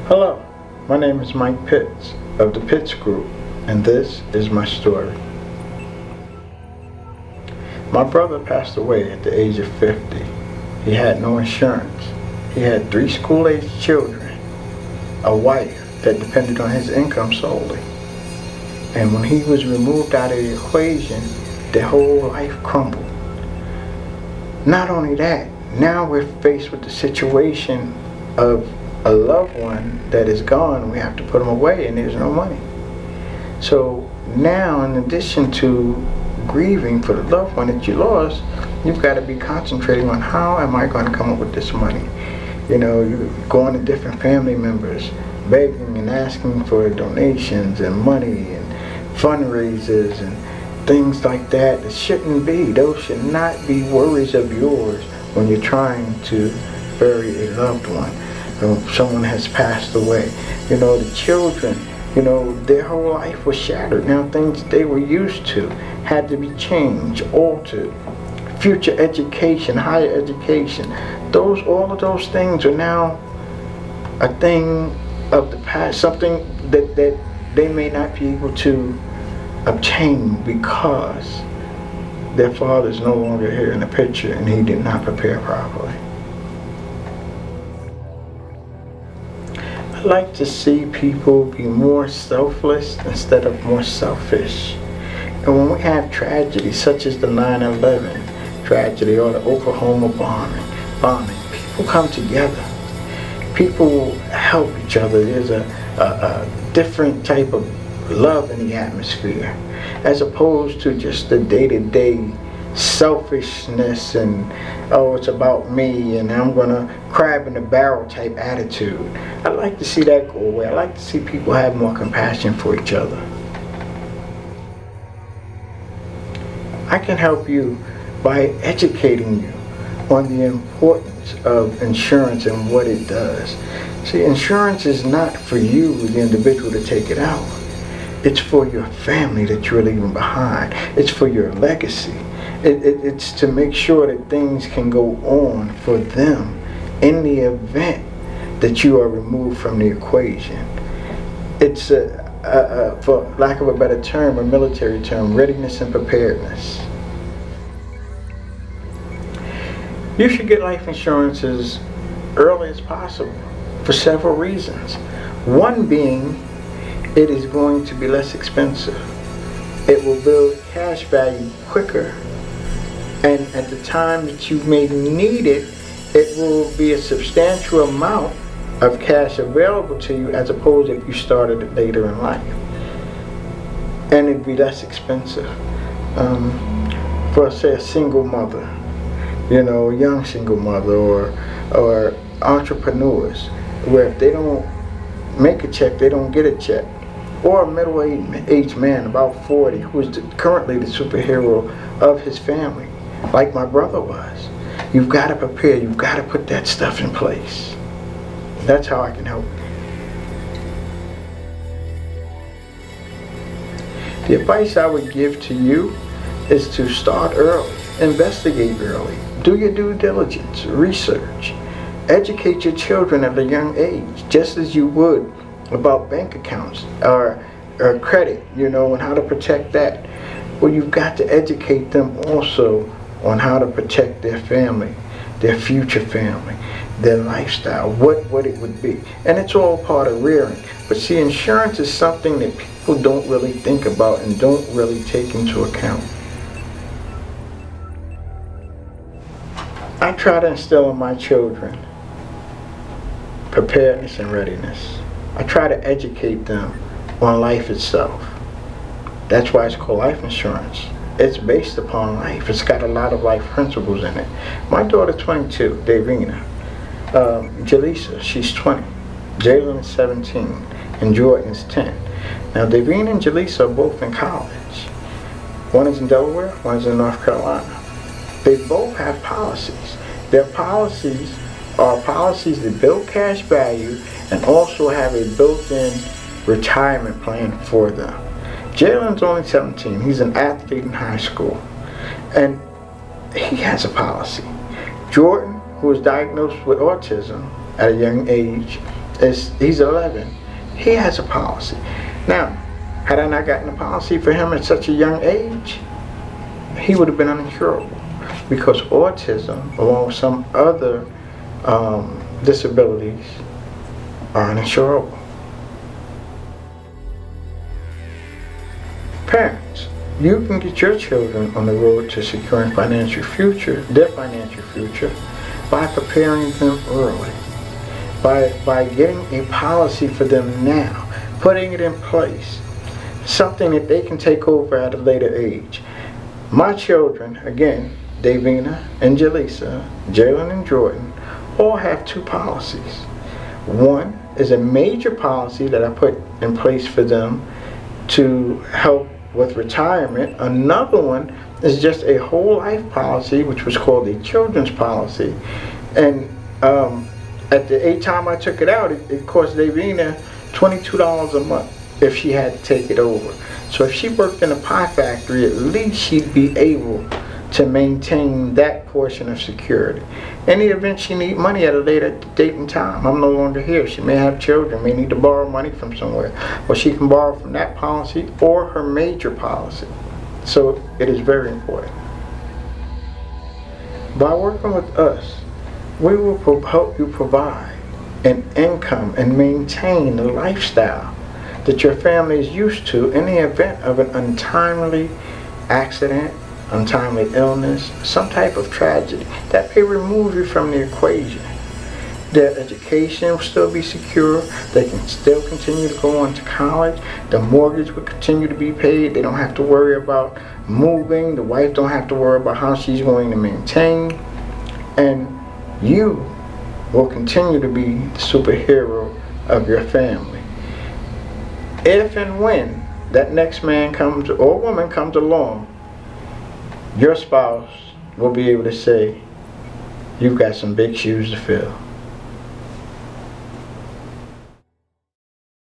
Hello, my name is Mike Pitts of the Pitts Group, and this is my story. My brother passed away at the age of 50. He had no insurance. He had 3 school-aged children, a wife that depended on his income solely. And when he was removed out of the equation, their whole life crumbled. Not only that, now we're faced with the situation of a loved one that is gone. We have to put them away and there's no money. So now, in addition to grieving for the loved one that you lost, you've got to be concentrating on how am I going to come up with this money. You know, you're going to different family members, begging and asking for donations and money and fundraisers and things like that. It shouldn't be. Those should not be worries of yours when you're trying to bury a loved one. Someone has passed away. You know, the children, you know, their whole life was shattered. Now things they were used to had to be changed, altered. Future education, higher education, all of those things are now a thing of the past, something that they may not be able to obtain because their father is no longer here in the picture and he did not prepare properly. I like to see people be more selfless instead of more selfish. And when we have tragedies such as the 9/11 tragedy or the Oklahoma bombing, people come together. People help each other. There's a different type of love in the atmosphere, as opposed to just the day-to-day selfishness and, oh, it's about me and I'm gonna crab in the barrel type attitude. I like to see that go away. I like to see people have more compassion for each other. I can help you by educating you on the importance of insurance and what it does. See, insurance is not for you, the individual, to take it out. It's for your family that you're leaving behind. It's for your legacy. It's to make sure that things can go on for them in the event that you are removed from the equation. It's, for lack of a better term, a military term, readiness and preparedness. You should get life insurance as early as possible for several reasons. One being, it is going to be less expensive. It will build cash value quicker, and at the time that you may need it, it will be a substantial amount of cash available to you as opposed if you started it later in life. And it'd be less expensive. For, say, a single mother, you know, a young single mother, or entrepreneurs, where if they don't make a check, they don't get a check. Or a middle-aged man, about 40, who is currently the superhero of his family, like my brother was. You've got to prepare. You've got to put that stuff in place. That's how I can help you. The advice I would give to you is to start early, investigate early, do your due diligence, research, educate your children at a young age, just as you would about bank accounts or credit, you know, and how to protect that. Well, you've got to educate them also on how to protect their family, their future family, their lifestyle, what it would be. And it's all part of rearing. But see, insurance is something that people don't really think about and don't really take into account. I try to instill in my children preparedness and readiness. I try to educate them on life itself. That's why it's called life insurance. It's based upon life. It's got a lot of life principles in it. My daughter's 22, Davina. Jaleesa, she's 20. Jalen is 17. And Jordan is 10. Now, Davina and Jaleesa are both in college. One is in Delaware, one is in North Carolina. They both have policies. Their policies are policies that build cash value and also have a built-in retirement plan for them. Jalen's only 17. He's an athlete in high school. And he has a policy. Jordan, who was diagnosed with autism at a young age, He's 11. He has a policy. Now, had I not gotten a policy for him at such a young age, he would have been uninsurable, because autism, along with some other disabilities, are uninsurable. Parents, you can get your children on the road to securing their financial future, by preparing them early, by getting a policy for them now, putting it in place, something that they can take over at a later age. My children, again, Davina and Jaleesa, Jalen and Jordan, all have 2 policies. One is a major policy that I put in place for them to help with retirement. Another one is just a whole life policy, which was called a children's policy. And at the time I took it out, it cost Davina $22 a month if she had to take it over. So if she worked in a pie factory, at least she'd be able to maintain that portion of security. In the event she need money at a later date and time, I'm no longer here. She may have children, may need to borrow money from somewhere. Well, she can borrow from that policy or her major policy. So it is very important. By working with us, we will help you provide an income and maintain the lifestyle that your family is used to in the event of an untimely accident, untimely illness, some type of tragedy that may remove you from the equation. Their education will still be secure. They can still continue to go on to college. The mortgage will continue to be paid. They don't have to worry about moving. The wife don't have to worry about how she's going to maintain. And you will continue to be the superhero of your family. If and when that next man comes or woman comes along, your spouse will be able to say, you've got some big shoes to fill.